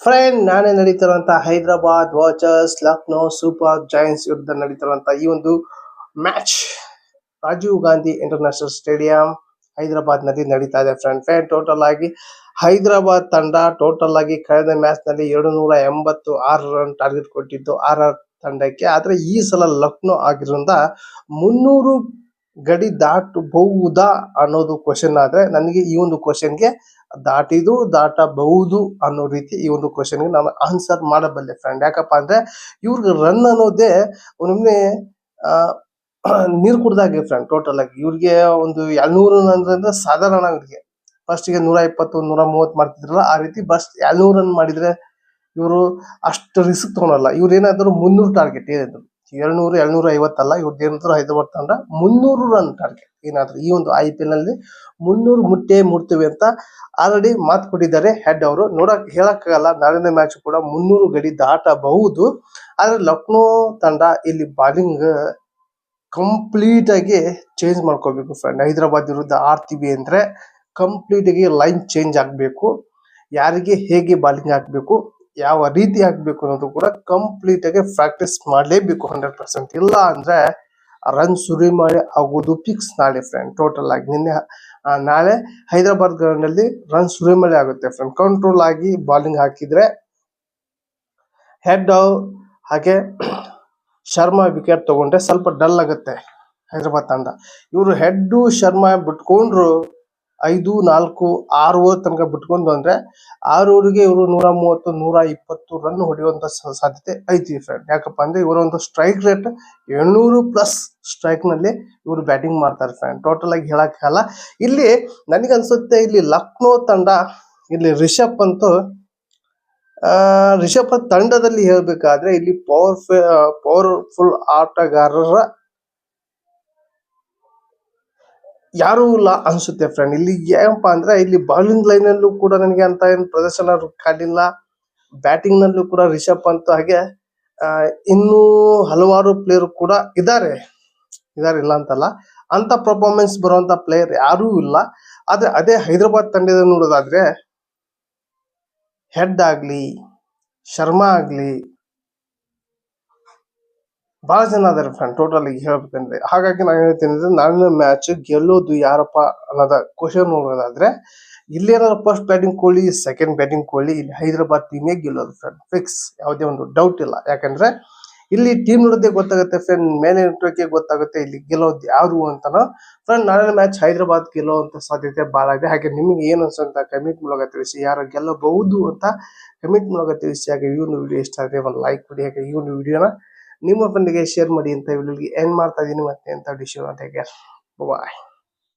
Friend ನಾಳೆ ನಡೀತಿರುವಂತಹ ಹೈದರಾಬಾದ್ ವಾಚರ್ಸ್ ಲಕ್ನೋ ಸೂಪರ್ ಜೈಂಟ್ಸ್ ವಿರುದ್ಧ ನಡೀತಿರುವಂತಹ ಈ ಒಂದು match Rajiv Gandhi international stadium Hyderabad ನಲ್ಲಿ ನಡೀತಾ ಇದೆ ಫ್ರೆಂಡ್ ಟೋಟಲ್ ಆಗಿ ಹೈದರಾಬಾದ್ ತಂಡ ಟೋಟಲ್ ಆಗಿ ಕಳೆದ ಮ್ಯಾಚ್ ನಲ್ಲಿ 286 ರನ್ ಟಾರ್ಗೆಟ್ ಕೊಟ್ಟಿದ್ದು RR ತಂಡಕ್ಕೆ. ಆದ್ರೆ ಈ ಸಲ ಲಕ್ನೋ ಆಗಿರೋದ್ರಿಂದ 300 ಗಡಿ ದಾಟಬಹುದಾ ಅನ್ನೋದು ಕ್ವಶನ್. ಆದ್ರೆ ನನಗೆ ಈ ಒಂದು ಕ್ವಶನ್ಗೆ ದಾಟಬಹುದು ಅನ್ನೋ ರೀತಿ ಈ ಒಂದು ಕ್ವಶನ್ಗೆ ನಾನು ಆನ್ಸರ್ ಮಾಡಬಲ್ಲೆ ಫ್ರೆಂಡ್. ಯಾಕಪ್ಪ ಅಂದ್ರೆ ಇವ್ರಿಗೆ ರನ್ ಅನ್ನೋದೇ ಒಮ್ಮೆ ನೀರು ಕುಡ್ದಾಗೆ ಫ್ರೆಂಡ್. ಟೋಟಲ್ ಆಗಿ ಇವ್ರಿಗೆ ಒಂದು 200 ರನ್ ಅಂದ್ರೆ ಸಾಧಾರಣ. ಇವ್ರಿಗೆ ಫಸ್ಟ್ ಗೆ 120 130 ಮಾಡ್ತಿದ್ರಲ್ಲ ಆ ರೀತಿ ಬಸ್ 200 ರನ್ ಮಾಡಿದ್ರೆ ಇವರು ಅಷ್ಟು ರಿಸ್ಕ್ ತಗೊಳಲ್ಲ. ಇವ್ರು ಏನಾದ್ರು 300 ಟಾರ್ಗೆಟ್ ಏನಿದ್ರು 200 250 ಅಲ್ಲ, ಇವ್ರದ್ದು ಏನಾದ್ರು ಹೈದರಾಬಾದ್ ತಂಡ 300 ರನ್ ಟಾರ್ಗೆಟ್ ಏನಾದ್ರು ಈ ಒಂದು IPL ನಲ್ಲಿ 300 ಮುಟ್ತೇವೆ ಅಂತ ಆಲ್ರೆಡಿ ಮಾತು ಕೊಟ್ಟಿದ್ದಾರೆ ಹೆಡ್ ಅವರು. ಹೇಳಕ್ಕಾಗಲ್ಲ, ನಾಳಿನ ಮ್ಯಾಚ್ ಕೂಡ 300 ಗಡಿ ದಾಟಬಹುದು. ಆದ್ರೆ ಲಕ್ನೋ ತಂಡ ಇಲ್ಲಿ ಬಾಲಿಂಗ್ ಕಂಪ್ಲೀಟ್ ಆಗಿ ಚೇಂಜ್ ಮಾಡ್ಕೋಬೇಕು ಫ್ರೆಂಡ್. ಹೈದರಾಬಾದ್ ವಿರುದ್ಧ ಆಡ್ತೀವಿ ಅಂದ್ರೆ ಕಂಪ್ಲೀಟ್ ಆಗಿ ಲೈನ್ ಚೇಂಜ್ ಆಗ್ಬೇಕು. ಯಾರಿಗೆ ಹೇಗೆ ಬಾಲಿಂಗ್ ಹಾಕ್ಬೇಕು, ಯಾವ ರೀತಿ ಹಾಕ್ಬೇಕು ಅನ್ನೋದು ಕೂಡ ಕಂಪ್ಲೀಟ್ ಆಗಿ ಪ್ರಾಕ್ಟೀಸ್ ಮಾಡಲೇಬೇಕು 100%. ಇಲ್ಲ ಅಂದ್ರೆ ರನ್ ಸುರಿಮಳೆ ಆಗೋದು ಫಿಕ್ಸ್ ನಾಳೆ ಫ್ರೆಂಡ್. ಟೋಟಲ್ ಆಗಿ ನಾಳೆ ಹೈದರಾಬಾದ್ ಗ್ರೌಂಡ್ ನಲ್ಲಿ ರನ್ ಸುರಿಮಳೆ ಆಗುತ್ತೆ ಫ್ರೆಂಡ್. ಕಂಟ್ರೋಲ್ ಆಗಿ ಬಾಲಿಂಗ್ ಹಾಕಿದ್ರೆ ಹೆಡ್ ಹಾಗೆ ಶರ್ಮಾ ವಿಕೆಟ್ ತಗೊಂಡ್ರೆ ಸ್ವಲ್ಪ ಡಲ್ ಆಗುತ್ತೆ ಹೈದರಾಬಾದ್ ತಂಡ. ಇವರು ಹೆಡ್ ಶರ್ಮಾ ಬಿಟ್ಕೊಂಡ್ರು 5 4 6 ಓವರ್ ತನಕ ಬಿಟ್ಕೊಂಡು ಅಂದ್ರೆ 6 ಓವರ್ಗೆ ಇವರು 130 120 ರನ್ ಹೊಡೆಯುವಂತ ಸಾಧ್ಯತೆ ಐತಿ ಫ್ರೆಂಡ್. ಯಾಕಪ್ಪ ಅಂದ್ರೆ ಇವರ ಒಂದು ಸ್ಟ್ರೈಕ್ ರೇಟ್ 700+ ಸ್ಟ್ರೈಕ್ ನಲ್ಲಿ ಇವರು ಬ್ಯಾಟಿಂಗ್ ಮಾಡ್ತಾರೆ ಫ್ರೆಂಡ್. ಟೋಟಲ್ ಆಗಿ ಹೇಳಕ್ಕಾಗಲ್ಲ. ಇಲ್ಲಿ ನನಗನ್ಸುತ್ತೆ ಇಲ್ಲಿ ಲಕ್ನೋ ತಂಡ ಇಲ್ಲಿ ರಿಷಬ್ ತಂಡದಲ್ಲಿ ಹೇಳ್ಬೇಕಾದ್ರೆ ಇಲ್ಲಿ ಪವರ್ಫುಲ್ ಆಟಗಾರರ ಯಾರು ಇಲ್ಲ ಅನ್ಸುತ್ತೆ ಫ್ರೆಂಡ್. ಇಲ್ಲಿ ಏನಪ್ಪಾ ಅಂದ್ರೆ ಇಲ್ಲಿ ಬೌಲಿಂಗ್ ಲೈನ್ ಅಲ್ಲೂ ಕೂಡ ನನಗೆ ಅಂತ ಏನು ಪ್ರದರ್ಶನ ಕಾಣಿಲ್ಲ. ಬ್ಯಾಟಿಂಗ್ ನಲ್ಲೂ ಕೂಡ ರಿಷಬ್ ಪಂತ್ ಹಾಗೆ ಇನ್ನೂ ಹಲವಾರು ಪ್ಲೇಯರ್ ಕೂಡ ಇದಾರೆ ಇಲ್ಲ ಅಂತಲ್ಲ. ಅಂತ ಪರ್ಫಾರ್ಮೆನ್ಸ್ ಬರುವಂತ ಪ್ಲೇಯರ್ ಯಾರೂ ಇಲ್ಲ. ಆದ್ರೆ ಅದೇ ಹೈದರಾಬಾದ್ ತಂಡದ ನೋಡೋದಾದ್ರೆ ಹೆಡ್ ಆಗ್ಲಿ ಶರ್ಮಾ ಆಗ್ಲಿ ಬಹಳ ಜನ ಅದಾರೆ ಫ್ರೆಂಡ್ ಟೋಟಲ್ ಆಗಿ ಹೇಳ್ಬೇಕಂದ್ರೆ. ಹಾಗಾಗಿ ನಾನು ಹೇಳ್ತೀನಿ ಅಂದ್ರೆ ನಾಳಿನ ಮ್ಯಾಚ್ ಗೆಲ್ಲೋದು ಯಾರಪ್ಪ ಅನ್ನೋದ ಕ್ವಶನ್ ನೋಡೋದಾದ್ರೆ ಇಲ್ಲಿ ಏನಾದ್ರು first batting Kohli, second batting Kohli, ಇಲ್ಲಿ ಹೈದರಾಬಾದ್ ಟೀಮೇ ಗೆಲ್ಲೋದು ಫ್ರೆಂಡ್ ಫಿಕ್ಸ್. ಯಾವುದೇ ಒಂದು ಡೌಟ್ ಇಲ್ಲ. ಯಾಕಂದ್ರೆ ಇಲ್ಲಿ ಟೀಮ್ ನೋಡೋದೇ ಗೊತ್ತಾಗುತ್ತೆ ಫ್ರೆಂಡ್, ಮೇಲೆ ನೆಟ್ವರ್ಕ್ ಗೊತ್ತಾಗುತ್ತೆ ಇಲ್ಲಿ ಗೆಲ್ಲೋದು ಯಾರು ಅಂತಾನ ಫ್ರೆಂಡ್. ನಾಳಿನ ಮ್ಯಾಚ್ ಹೈದರಾಬಾದ್ ಗೆಲ್ಲುವಂತ ಸಾಧ್ಯತೆ ಬಹಳ ಇದೆ. ಹಾಗೆ ನಿಮಗೆ ಏನು ಅನ್ಸುತ್ತೆ ಕಮೆಂಟ್ ಮೂಲಕ ತಿಳಿಸಿ. ಯಾರು ಗೆಲ್ಲಬಹುದು ಅಂತ ಕಮೆಂಟ್ ಮೂಲಕ ತಿಳಿಸಿ. ಹಾಗೆ ಈ ಒಂದು ವಿಡಿಯೋ ಇಷ್ಟ ಆದರೆ ಒಂದು ಲೈಕ್ ಕೊಡಿ. ಹಾಗೆ ಈ ಒಂದು ವಿಡಿಯೋನ ನಿಮ್ಮ ಫ್ರೆಂಡ್ಗೆ ಶೇರ್ ಮಾಡಿ ಅಂತ ವಿಡಿಯೋಗೆ ಎಂಡ್ ಮಾಡ್ತಾ ಇದೀನಿ. ಮತ್ತೆ ಅಂತ ವಿಡಿಯೋ ಬಾಯ್.